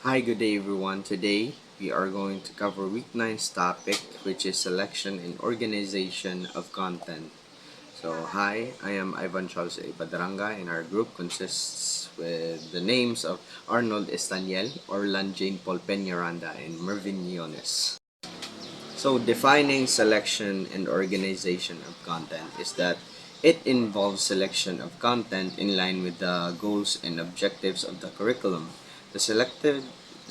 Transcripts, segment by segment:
Hi, good day everyone. Today we are going to cover week 9's topic, which is selection and organization of content. So, hi, I am Ivan Charles A. Padaranga, and our group consists with the names of Arnold Estaniel, Orlan Jane Paul Peñaranda, and Mervin Yones. So, defining selection and organization of content is that it involves selection of content in line with the goals and objectives of the curriculum. The selected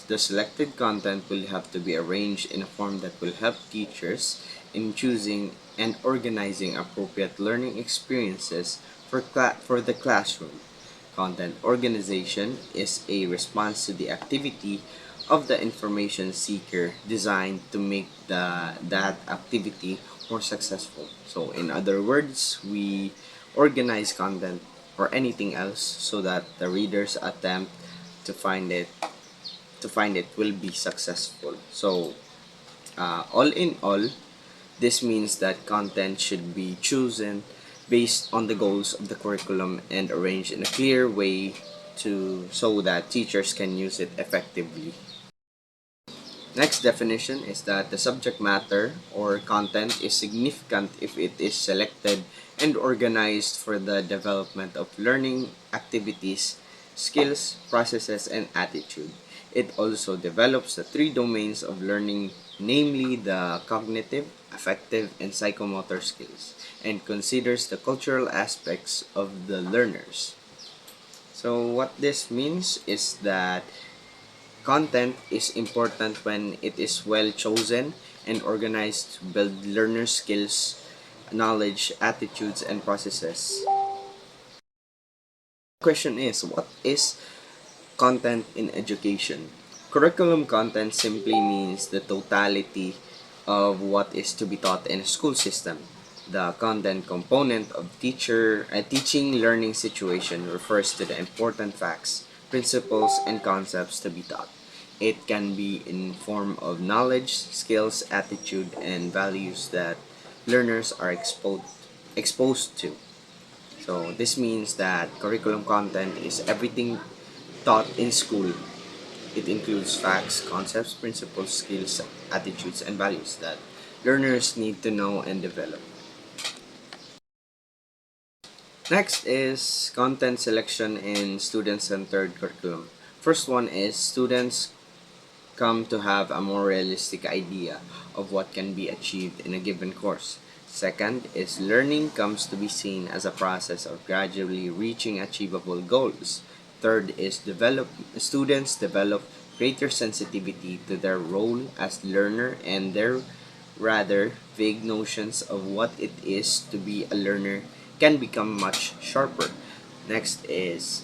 the selected content will have to be arranged in a form that will help teachers in choosing and organizing appropriate learning experiences for the classroom. Content organization is a response to the activity of the information seeker designed to make that activity more successful. So in other words, we organize content or anything else so that the reader's attempt to find it will be successful. So all in all, this means that content should be chosen based on the goals of the curriculum and arranged in a clear way to so that teachers can use it effectively. Next definition is that the subject matter or content is significant if it is selected and organized for the development of learning activities, skills, processes, and attitude. It also develops the three domains of learning, namely the cognitive, affective, and psychomotor skills, and considers the cultural aspects of the learners. So, what this means is that content is important when it is well chosen and organized to build learner skills, knowledge, attitudes, and processes. Question is, what is content in education? Curriculum content simply means the totality of what is to be taught in a school system. The content component of a teaching learning situation refers to the important facts, principles, and concepts to be taught. It can be in form of knowledge, skills, attitude, and values that learners are exposed to. So this means that curriculum content is everything taught in school. It includes facts, concepts, principles, skills, attitudes, and values that learners need to know and develop. Next is content selection in student-centered curriculum. First one is students come to have a more realistic idea of what can be achieved in a given course. Second is learning comes to be seen as a process of gradually reaching achievable goals. Third is students develop greater sensitivity to their role as learner and their rather vague notions of what it is to be a learner can become much sharper. Next is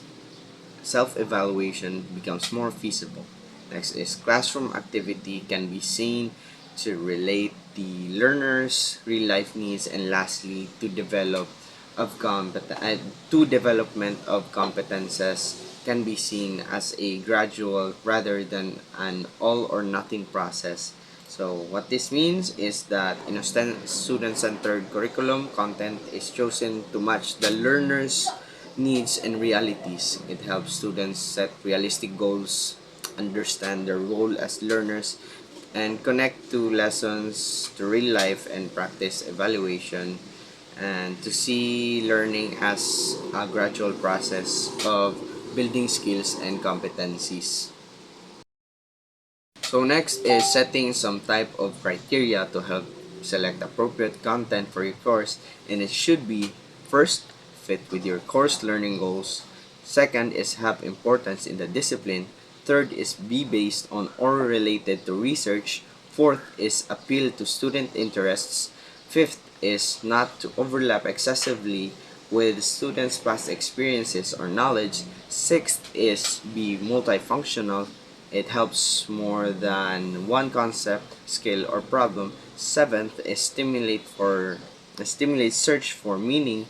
self-evaluation becomes more feasible. Next is classroom activity can be seen to relate the learner's real life needs, and lastly to development of competences can be seen as a gradual rather than an all or nothing process. So what this means is that in a student-centered curriculum, content is chosen to match the learner's needs and realities. It helps students set realistic goals, understand their role as learners, and connect to lessons to real life and practice evaluation, and to see learning as a gradual process of building skills and competencies. So next is setting some type of criteria to help select appropriate content for your course, and it should be first, fit with your course learning goals. Second is have importance in the discipline. Third is be based on or related to research. Fourth is appeal to student interests. Fifth is not to overlap excessively with students' past experiences or knowledge. Sixth is be multifunctional. It helps more than one concept, skill, or problem. Seventh is stimulate search for meaning.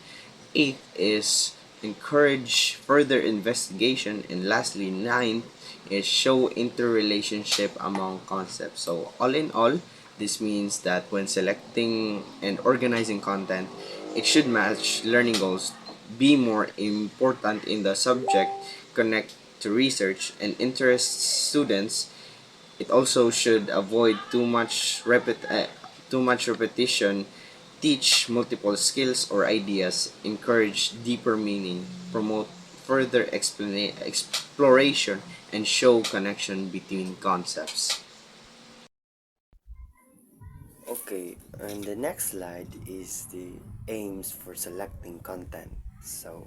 Eighth is encourage further investigation, and lastly, ninth is show interrelationship among concepts. So all in all, this means that when selecting and organizing content, it should match learning goals, be more important in the subject, connect to research and interest students. It also should avoid too much repetition, teach multiple skills or ideas, encourage deeper meaning, promote further exploration, and show connection between concepts. Okay, and the next slide is the aims for selecting content. So,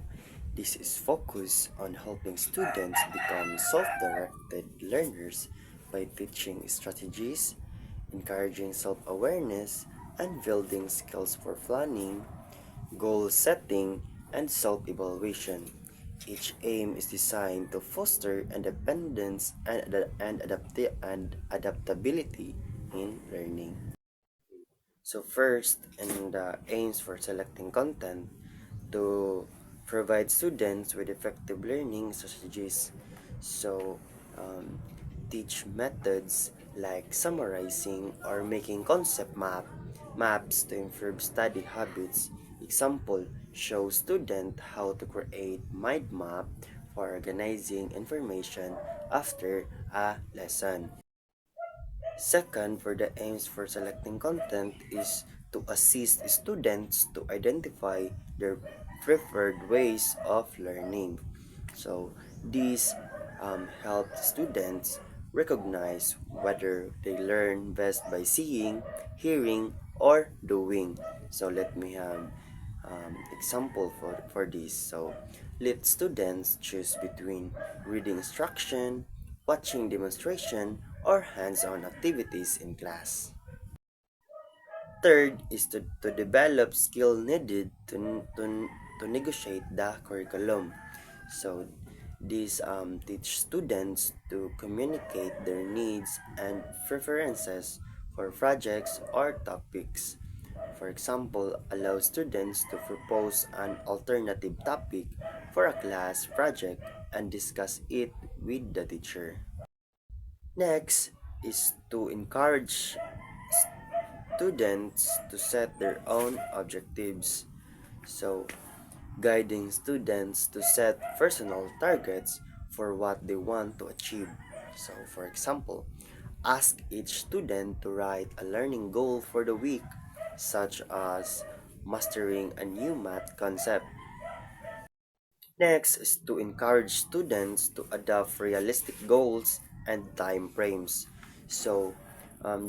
this is focused on helping students become self-directed learners by teaching strategies, encouraging self-awareness, and building skills for planning, goal setting, and self-evaluation. Each aim is designed to foster independence and adaptability in learning. So first, in the aims for selecting content to provide students with effective learning strategies. So teach methods like summarizing or making maps to improve study habits. Example, show student how to create mind map for organizing information after a lesson. Second, for the aims for selecting content is to assist students to identify their preferred ways of learning. So these help students recognize whether they learn best by seeing, hearing, or doing. So let me have example for this. So let students choose between reading instruction, watching demonstration, or hands-on activities in class. Third is to develop skill needed to negotiate the curriculum. So these teach students to communicate their needs and preferences for projects or topics. For example, allow students to propose an alternative topic for a class project and discuss it with the teacher. Next is to encourage students to set their own objectives. So, guiding students to set personal targets for what they want to achieve. So, for example, ask each student to write a learning goal for the week, such as mastering a new math concept. Next is to encourage students to adopt realistic goals and time frames. So,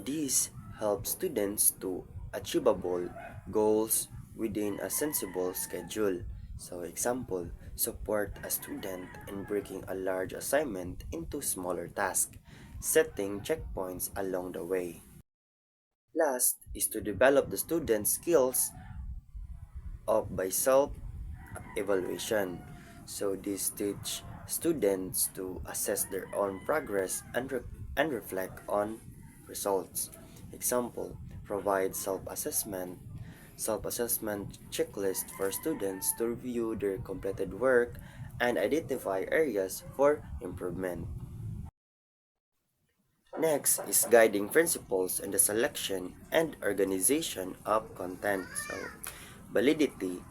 these help students to achievable goals within a sensible schedule. So, example, support a student in breaking a large assignment into smaller tasks, setting checkpoints along the way. Last is to develop the student's skills of by self evaluation. So this teach students to assess their own progress and reflect on results. Example, provide self-assessment checklist for students to review their completed work and identify areas for improvement. Next is guiding principles in the selection and organization of content. So, validity,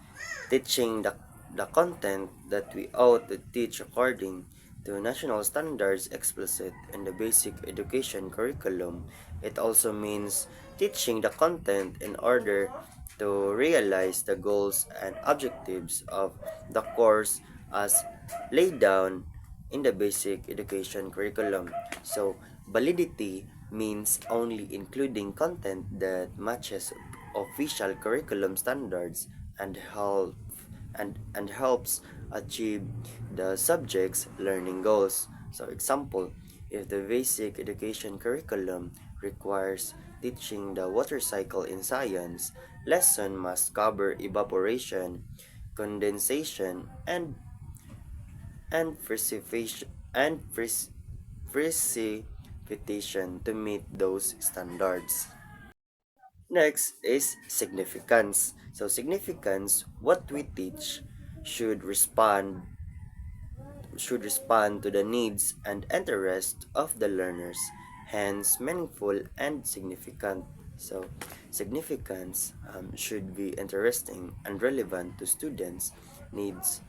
teaching the content that we ought to teach according to national standards explicit in the basic education curriculum. It also means teaching the content in order to realize the goals and objectives of the course as laid down in the basic education curriculum. So, validity means only including content that matches official curriculum standards and helps achieve the subject's learning goals. So, example, if the basic education curriculum requires teaching the water cycle in science, lesson must cover evaporation, condensation, and precipitation to meet those standards. Next is significance. So significance, what we teach should respond to the needs and interests of the learners, hence meaningful and significant. So significance should be interesting and relevant to students' needs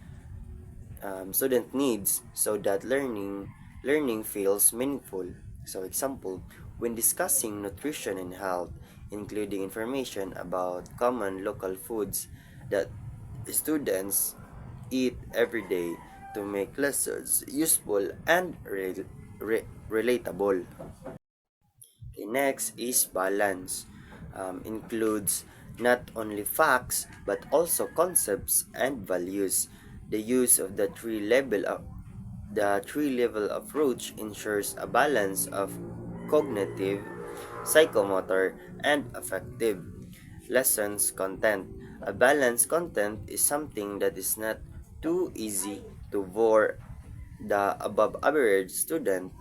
student needs so that learning feels meaningful. So example, when discussing nutrition and health, including information about common local foods that students eat every day to make lessons useful and relatable. Okay, next is balance. Includes not only facts but also concepts and values. The use of the three level approach ensures a balance of cognitive, psychomotor, and affective lessons content. A balanced content is something that is not too easy to bore the above average student,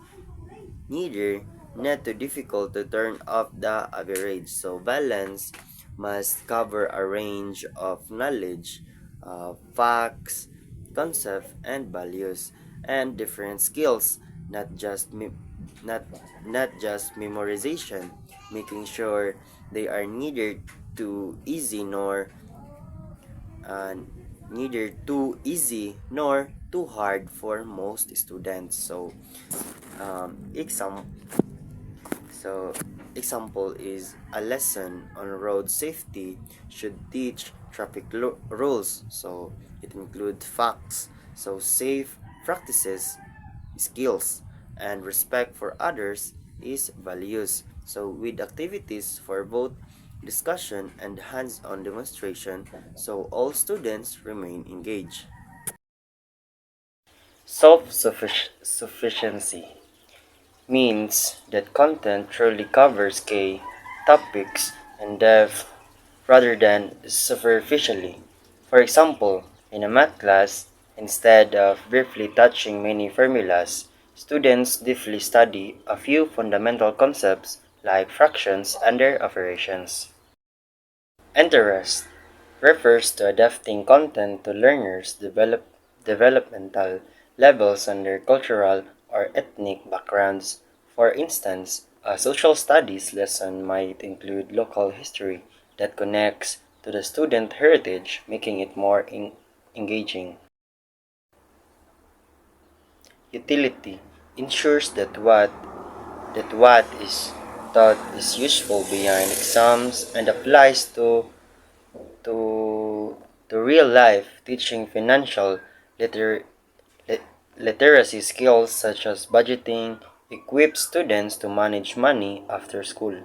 neither not too difficult to turn off the average. So balance must cover a range of knowledge, facts, concepts, and values, and different skills, not just not not just memorization, making sure they are uh, neither too easy nor too hard for most students. So um, exam So, example is a lesson on road safety should teach traffic rules. So, it includes facts. So, safe practices, skills, and respect for others is values. So, with activities for both discussion and hands-on demonstration, so all students remain engaged. Self-sufficiency means that content truly covers key topics in depth rather than superficially. For example, in a math class, instead of briefly touching many formulas, students deeply study a few fundamental concepts like fractions and their operations. Interest refers to adapting content to learners' developmental levels and their cultural or ethnic backgrounds. For instance, a social studies lesson might include local history that connects to the student heritage, making it more engaging. Utility ensures that what is taught is useful beyond exams and applies to to real life, teaching financial liter- lit- literacy skills such as budgeting equips students to manage money after school.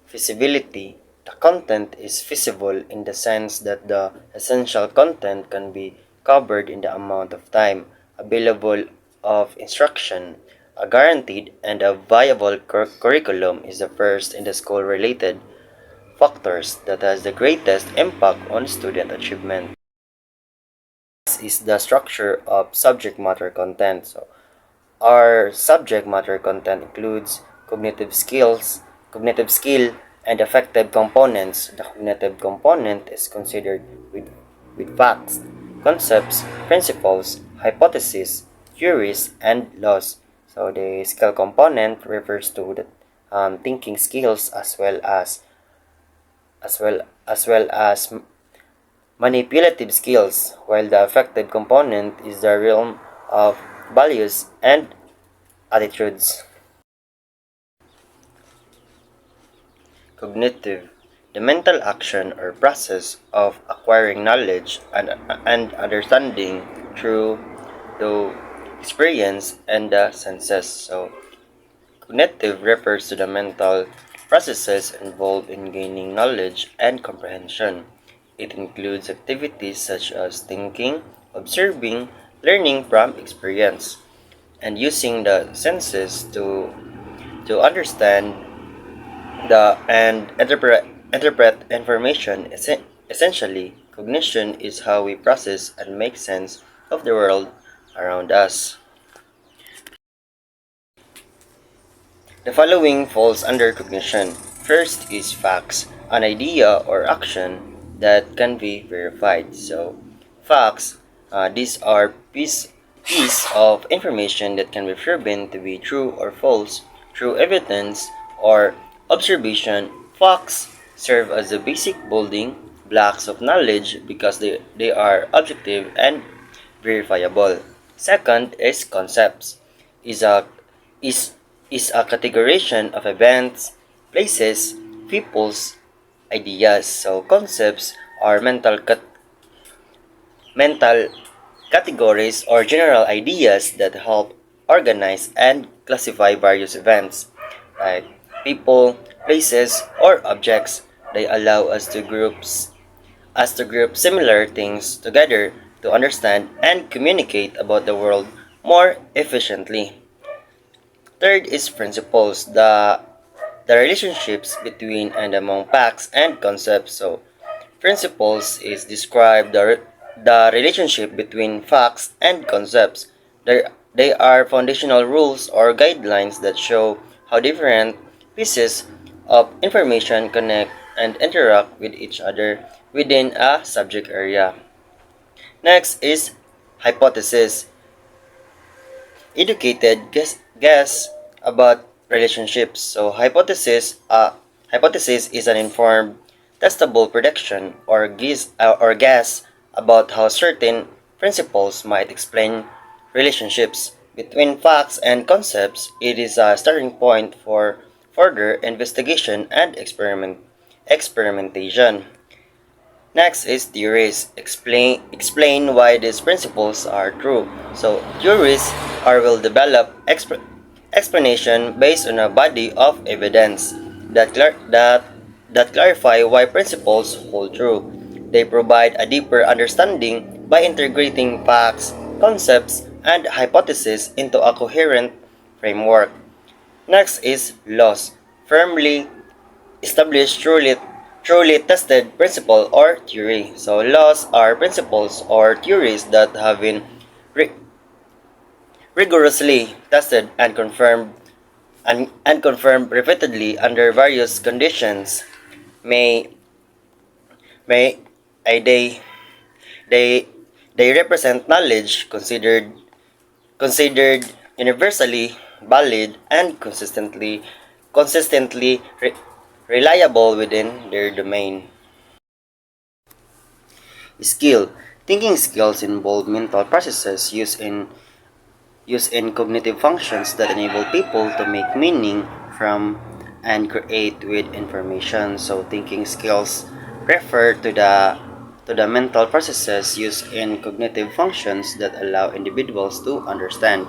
Feasibility. The content is feasible in the sense that the essential content can be covered in the amount of time available of instruction. A guaranteed and a viable curriculum is the first in the school related factors that has the greatest impact on student achievement. This is the structure of subject matter content. So, our subject matter content includes cognitive skill, and affective components. The cognitive component is considered with facts, concepts, principles, hypotheses, theories, and laws. So the skill component refers to the thinking skills as well as manipulative skills, while the affective component is the realm of values and attitudes. Cognitive, the mental action or process of acquiring knowledge and understanding through the experience and the senses. So, cognitive refers to the mental processes involved in gaining knowledge and comprehension. It includes activities such as thinking, observing, learning from experience, and using the senses to understand the and interpret information. Essentially, cognition is how we process and make sense of the world around us. The following falls under cognition. First is facts, an idea or action that can be verified. So, facts, these are piece of information that can be proven to be true or false through evidence or observation. Facts serve as the basic building blocks of knowledge because they are objective and verifiable. Second is concepts. Is a is is a categorization of events, places, peoples, ideas. So concepts are mental categories or general ideas that help organize and classify various events, like people, places, or objects. They allow us to group similar things together to understand and communicate about the world more efficiently. Third is principles, the relationships between and among facts and concepts. So principles is describe the relationship between facts and concepts. They are foundational rules or guidelines that show how different pieces of information connect and interact with each other within a subject area. Next is hypothesis. Educated guess about relationships. So hypothesis is an informed, testable prediction or guess about how certain principles might explain relationships between facts and concepts. It is a starting point for further investigation and experimentation. Next is theories. Explain why these principles are true. So theories are will develop explanation based on a body of evidence that clarify why principles hold true. They provide a deeper understanding by integrating facts, concepts, and hypotheses into a coherent framework. Next is laws. Firmly established truly tested principle or theory. So laws are principles or theories that have been ri- rigorously tested and confirmed repeatedly under various conditions. May may they they they represent knowledge considered universally valid and consistently reliable within their domain. Skill. Thinking skills involve mental processes used in cognitive functions that enable people to make meaning from and create with information. So thinking skills refer to the mental processes used in cognitive functions that allow individuals to understand,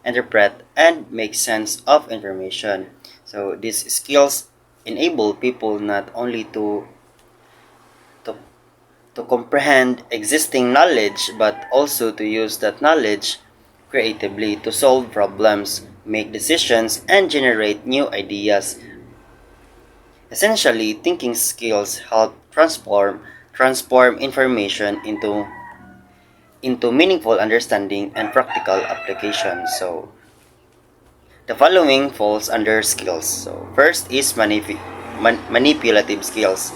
interpret, and make sense of information. So these skills enable people not only to, to comprehend existing knowledge but also to use that knowledge creatively to solve problems, make decisions, and generate new ideas. Essentially, thinking skills help transform information into meaningful understanding and practical application. So the following falls under skills. So first is manipulative skills.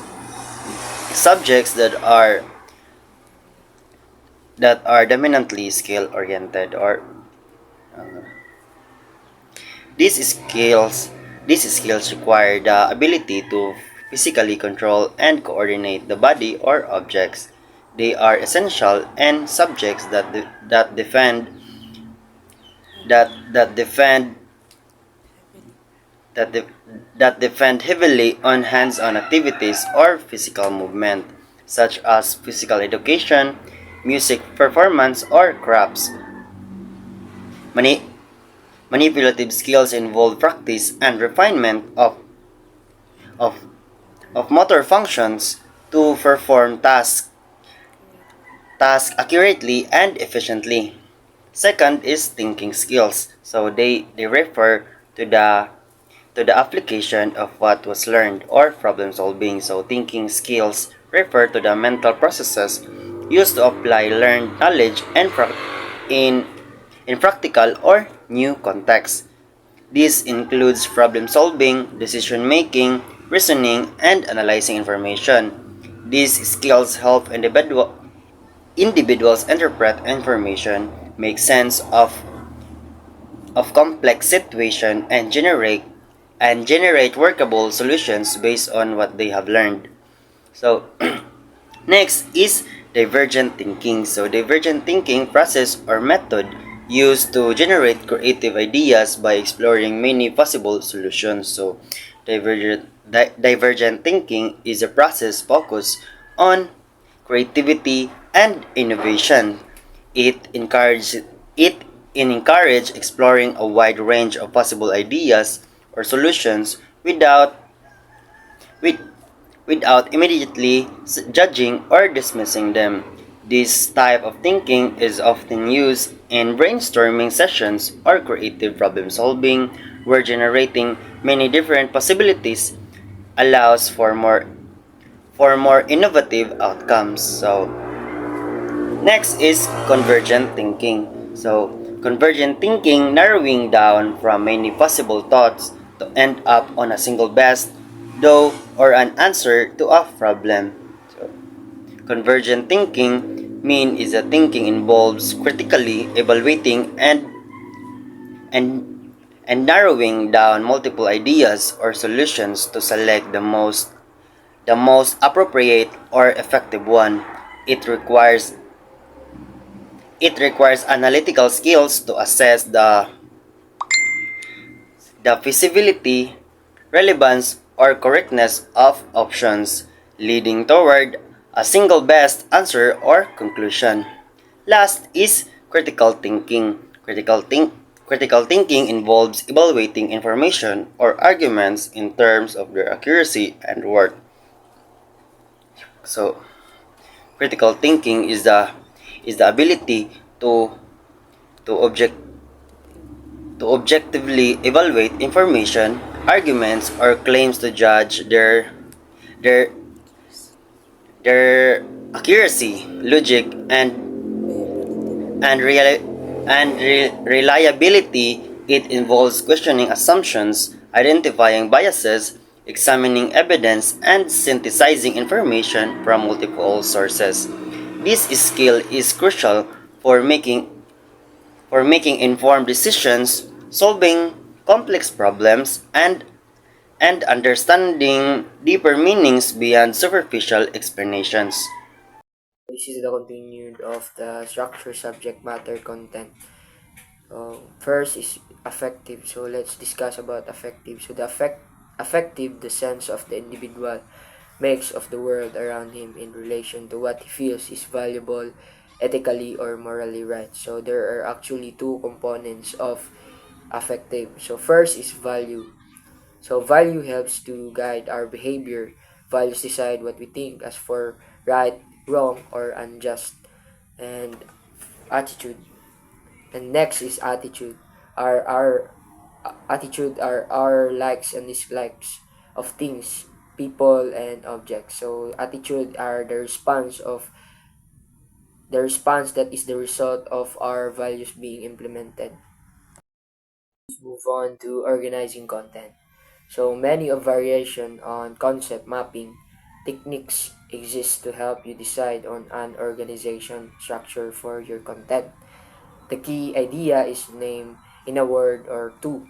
Subjects that are dominantly skill oriented or uh, these skills these skills require the ability to physically control and coordinate the body or objects. They are essential and subjects that defend that that defend that de- that depend heavily on hands-on activities or physical movement, such as physical education, music performance, or crafts. Mani- Manipulative skills involve practice and refinement of, of motor functions to perform tasks accurately and efficiently. Second is thinking skills. So they refer to the application of what was learned or problem solving. So thinking skills refer to the mental processes used to apply learned knowledge in in practical or new contexts. This includes problem solving, decision making, reasoning, and analyzing information. These skills help individuals interpret information, make sense of complex situation, and generate workable solutions based on what they have learned. So next is divergent thinking. So divergent thinking process or method used to generate creative ideas by exploring many possible solutions. So divergent thinking is a process focused on creativity and innovation. It encourages it encourage exploring a wide range of possible ideas or solutions with, without immediately judging or dismissing them. This type of thinking is often used in brainstorming sessions or creative problem solving, where generating many different possibilities allows for more innovative outcomes. So next is convergent thinking. So convergent thinking narrowing down from many possible thoughts to end up on a single best, though, or an answer to a problem. So convergent thinking mean is that thinking involves critically evaluating and and narrowing down multiple ideas or solutions to select the most appropriate or effective one. It requires it requires analytical skills to assess the feasibility, relevance, or correctness of options, leading toward a single best answer or conclusion. Last is critical thinking. Critical thinking involves evaluating information or arguments in terms of their accuracy and worth. So, critical thinking is the ability to object to objectively evaluate information, arguments, or claims to judge their their accuracy, logic, and reliability. It involves questioning assumptions, identifying biases, examining evidence, and synthesizing information from multiple sources. This skill is crucial for making informed decisions, solving complex problems, and understanding deeper meanings beyond superficial explanations. This is the continued of the structure, subject matter, content. First is affective. So let's discuss about affective. So the affective, the sense of the individual makes of the world around him in relation to what he feels is valuable, ethically or morally right. So there are actually two components of affective. So first is value. So value helps to guide our behavior. Values decide what we think as for right, wrong, or unjust. And attitude. And next is attitude. Our attitude are our likes and dislikes of things, people, and objects. So attitude are the response that is the result of our values being implemented. Let's move on to organizing content. So many of variation on concept mapping techniques exist to help you decide on an organization structure for your content. The key idea is name in a word or two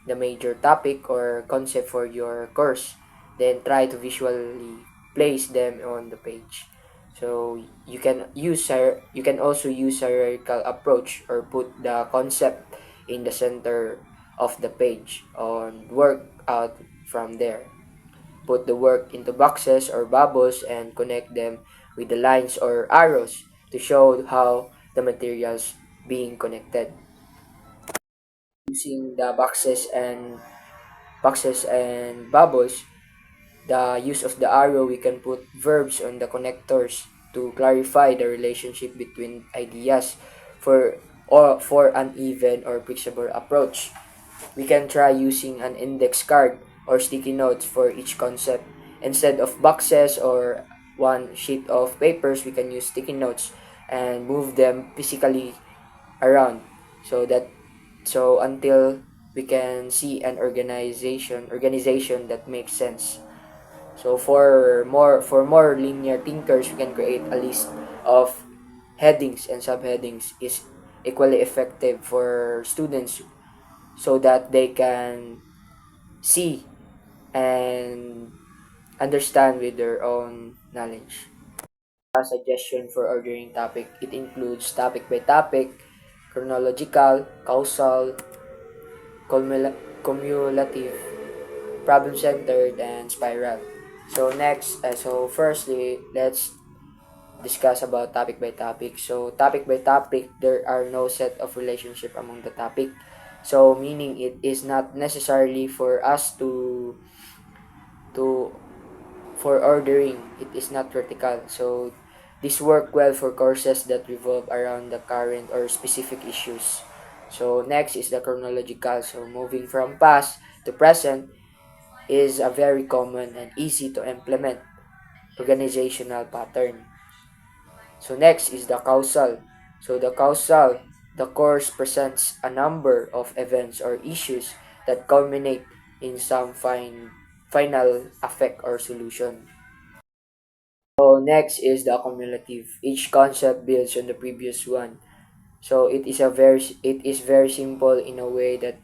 the major topic or concept for your course. Then try to visually place them on the page. So you can also use hierarchical approach or put the concept in the center of the page and work out from there. Put the work into boxes or bubbles and connect them with the lines or arrows to show how the materials being connected. Using the boxes and bubbles, the use of the arrow, we can put verbs on the connectors to clarify the relationship between ideas for an even or flexible approach. We can try using an index card or sticky notes for each concept. Instead of boxes or one sheet of papers, we can use sticky notes and move them physically around so that so until we can see an organization that makes sense. So for more linear thinkers, we can create a list of headings and subheadings is equally effective for students so that they can see and understand with their own knowledge. A suggestion for ordering topic. It includes topic by topic, chronological, causal, cumulative, problem-centered, and spiral. So firstly, let's discuss about topic by topic. So topic by topic, there are no set of relationship among the topic. So meaning it is not necessarily for us to for ordering. It is not critical. So this work well for courses that revolve around the current or specific issues. So next is the chronological. So moving from past to present is a very common and easy to implement organizational pattern. So next is the causal. So the course presents a number of events or issues that culminate in some final effect or solution. So next is the cumulative. Each concept builds on the previous one. So it is very simple in a way that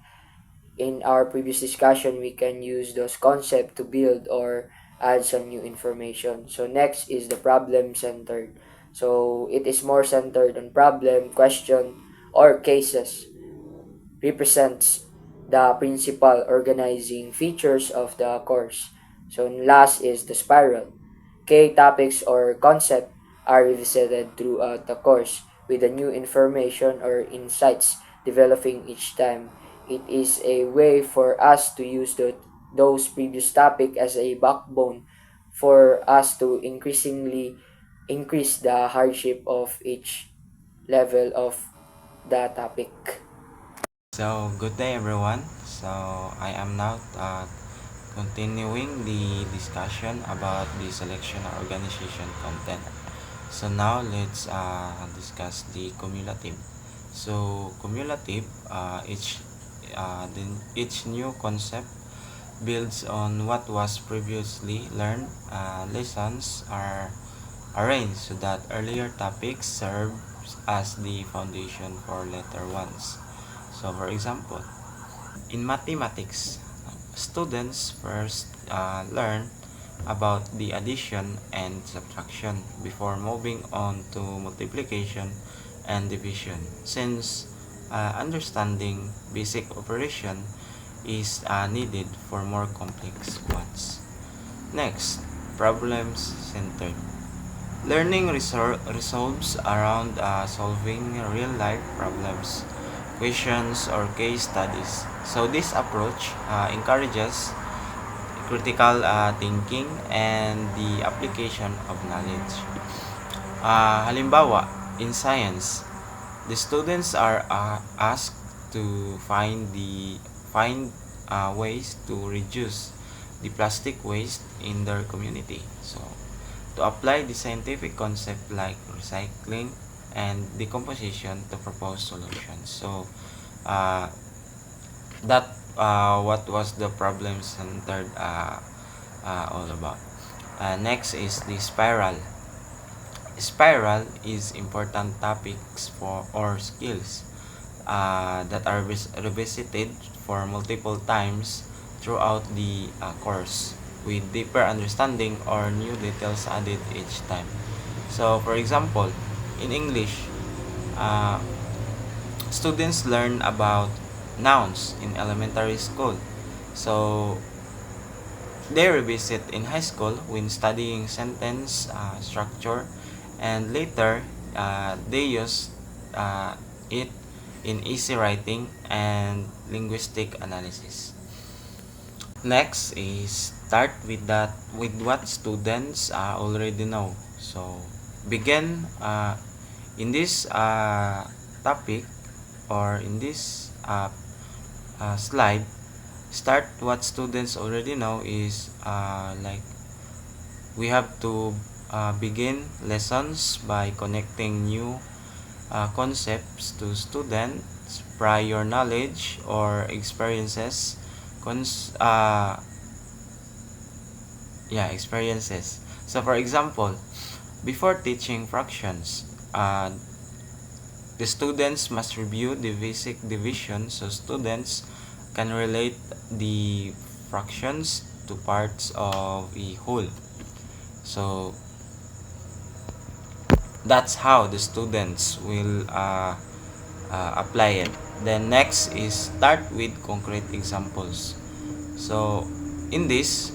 in our previous discussion we can use those concepts to build or add some new information. So next is the problem centered. So it is more centered on problem, question, or cases. Represents the principal organizing features of the course. So last is the spiral. Key topics or concept are revisited throughout the course with the new information or insights developing each time. It is a way for us to use those previous topic as a backbone for us to increasingly increase the hardship of each level of the topic. So, good day everyone. So, I am now continuing the discussion about the selection or organization content. So, now let's discuss the cumulative. So, cumulative, each new concept builds on what was previously learned. Lessons are arranged so that earlier topics serve as the foundation for later ones. So, for example, in mathematics, students first learn about the addition and subtraction before moving on to multiplication and division, since understanding basic operation is needed for more complex ones. Next, problems centered. Learning resolves around solving real-life problems, questions, or case studies. So this approach encourages critical thinking and the application of knowledge. Halimbawa, in science, the students are asked to find ways to reduce the plastic waste in their community. So to apply the scientific concept like recycling and decomposition to propose solutions. So that what was the problem centered all about. Next is the spiral. Spiral is important topics for or skills that are revisited for multiple times throughout the course with deeper understanding or new details added each time. So, for example, in English, uh, students learn about nouns in elementary school. So, they revisit in high school when studying sentence structure, and later they use it in easy writing and linguistic analysis. Next is start with what students already know. So begin in this topic or in this slide. Start what students already know is like we have to begin lessons by connecting new concepts to students prior knowledge or experiences experiences. So for example, before teaching fractions, the students must review the basic division so students can relate the fractions to parts of a whole. So that's how the students will apply it. Then next is start with concrete examples. So in this,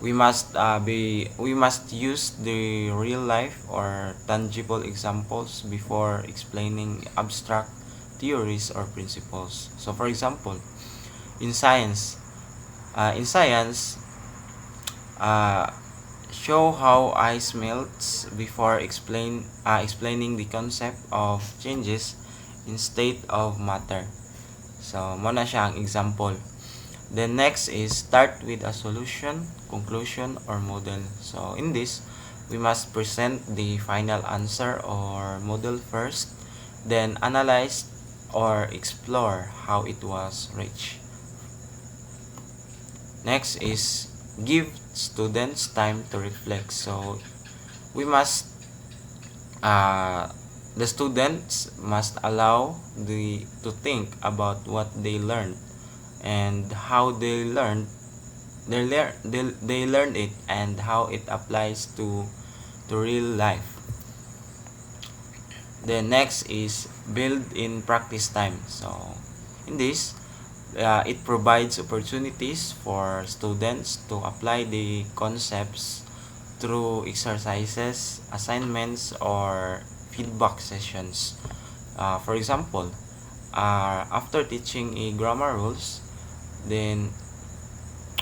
we must use the real life or tangible examples before explaining abstract theories or principles. So for example, in science, in science, uh, show how ice melts before explaining the concept of changes in state of matter. So mo na siya ang example. Then next is start with a solution, conclusion, or model. So in this, we must present the final answer or model first, then analyze or explore how it was reached. Next is give students time to reflect. So we must the students must allow to think about what they learned and how they learned it and how it applies to real life. Then next is build in practice time. So in this, it provides opportunities for students to apply the concepts through exercises, assignments, or feedback sessions. For example, after teaching a grammar rules, then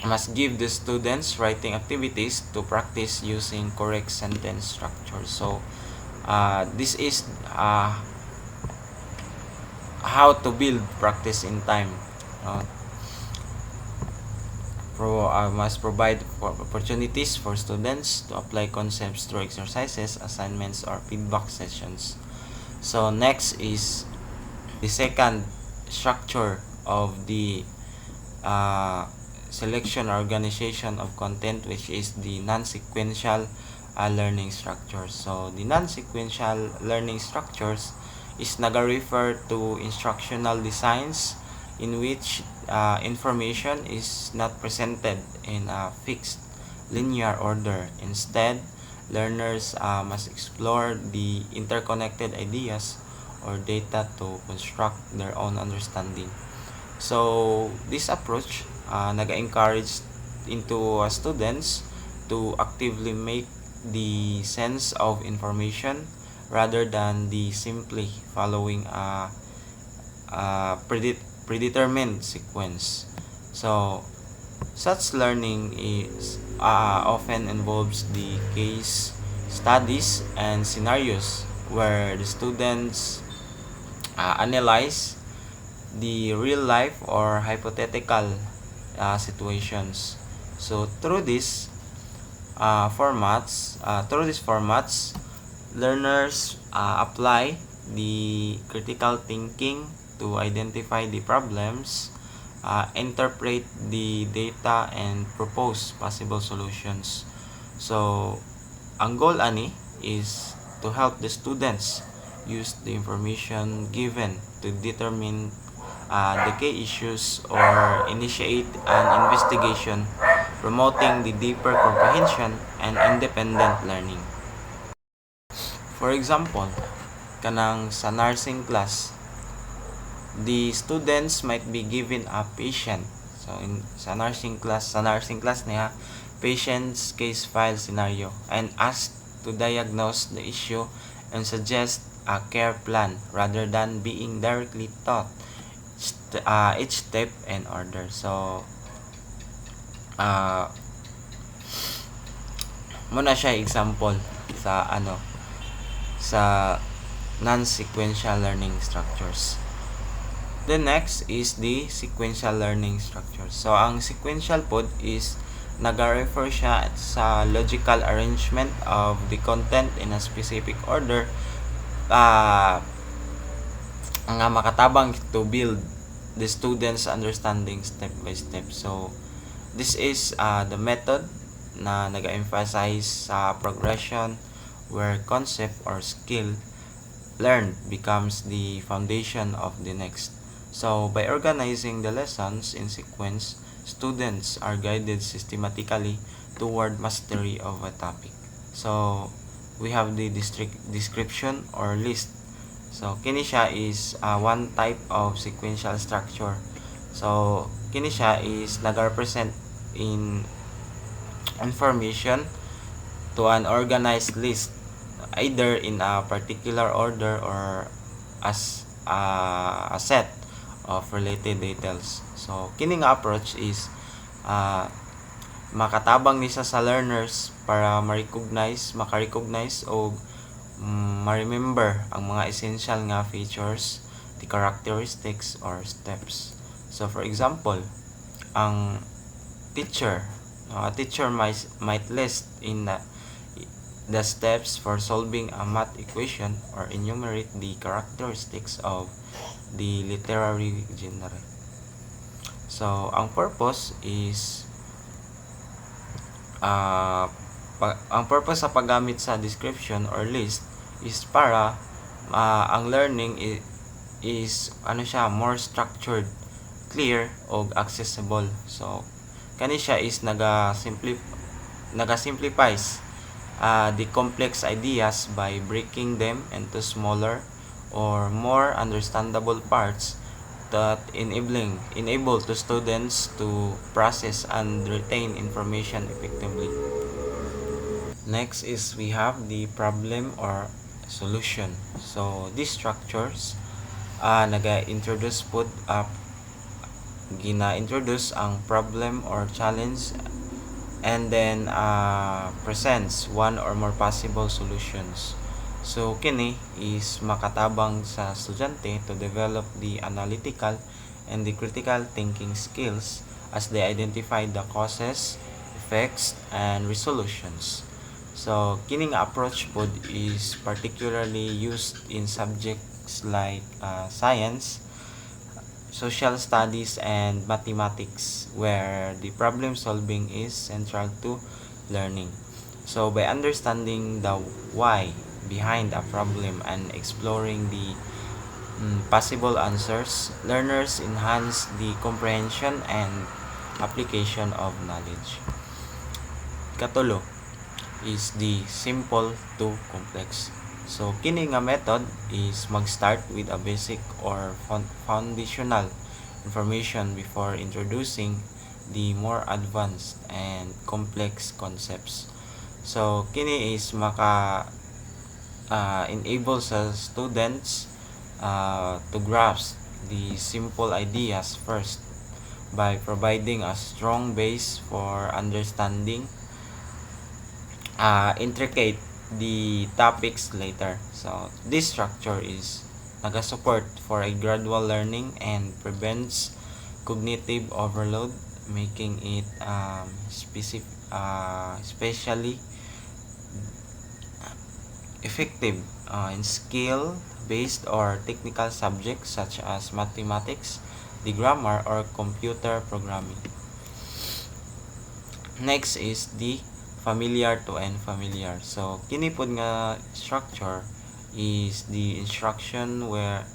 must give the students writing activities to practice using correct sentence structure. So this is how to build practice in time. Uh, must provide for opportunities for students to apply concepts through exercises, assignments, or feedback sessions. So next is the second structure of the selection or organization of content, which is the non-sequential learning structures. So the non-sequential learning structures is naga-refer to instructional designs in which information is not presented in a fixed linear order. Instead, learners must explore the interconnected ideas or data to construct their own understanding. So this approach nag-encourage into students to actively make the sense of information rather than the simply following a predetermined sequence. So such learning is often involves the case studies and scenarios where the students analyze the real life or hypothetical situations. So through these formats, learners apply the critical thinking to identify the problems, interpret the data, and propose possible solutions. So ang goal ani is to help the students use the information given to determine the key issues or initiate an investigation, promoting the deeper comprehension and independent learning. For example, kanang sa nursing class, the students might be given a patient. So sa nursing class niya, patient's case file scenario and asked to diagnose the issue and suggest a care plan rather than being directly taught each step and order. So muna siya example sa non-sequential learning structures. The next is the sequential learning structure. So ang sequential pod is nag-refer siya sa logical arrangement of the content in a specific order nga makatabang to build the students understanding step by step. So this is the method na nag-emphasize sa progression where concept or skill learned becomes the foundation of the next. So by organizing the lessons in sequence, students are guided systematically toward mastery of a topic. So we have the description or list. So kini siya is one type of sequential structure. So kini siya is nag-represent in information to an organized list, either in a particular order or as a set of related details. So kini nga approach is makatabang ni sa learners para maka-recognize o ma-remember ang mga essential nga features, the characteristics or steps. So for example, ang a teacher might list in the steps for solving a math equation or enumerate the characteristics of the literary genre. So ang purpose is ang purpose sa paggamit sa description or list is para ang learning is more structured, clear o accessible. So kani siya is naga-simplifies the complex ideas by breaking them into smaller or more understandable parts that enable to students to process and retain information effectively. Next is we have the problem or solution. So these structures gina-introduce ang problem or challenge and then presents one or more possible solutions. So kini is makatabang sa estudyante to develop the analytical and the critical thinking skills as they identify the causes, effects, and resolutions. So kining approach pod is particularly used in subjects like science, social studies, and mathematics, where the problem solving is central to learning. So by understanding the why behind a problem and exploring the possible answers, learners enhance the comprehension and application of knowledge. Katulo is the simple to complex. So kini nga method is mag-start with a basic or foundational information before introducing the more advanced and complex concepts. So kini is enable sa students to grasp the simple ideas first by providing a strong base for understanding intricate the topics later. So this structure is naga-support for a gradual learning and prevents cognitive overload, making it especially effective in skill-based or technical subjects such as mathematics, the grammar, or computer programming. Next is the familiar to unfamiliar. So kini pod nga structure is the instruction where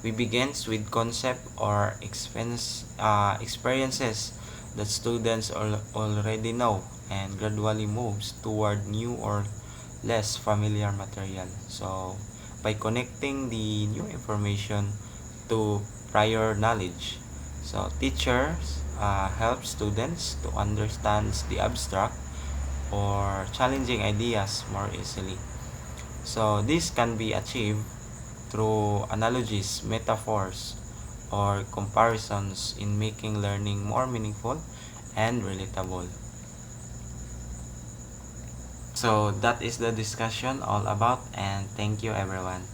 we begins with concept or experiences that students already know and gradually moves toward new or less familiar material. So by connecting the new information to prior knowledge, so teachers help students to understand the abstract or challenging ideas more easily. So this can be achieved through analogies, metaphors, or comparisons in making learning more meaningful and relatable. So that is the discussion all about, and thank you everyone.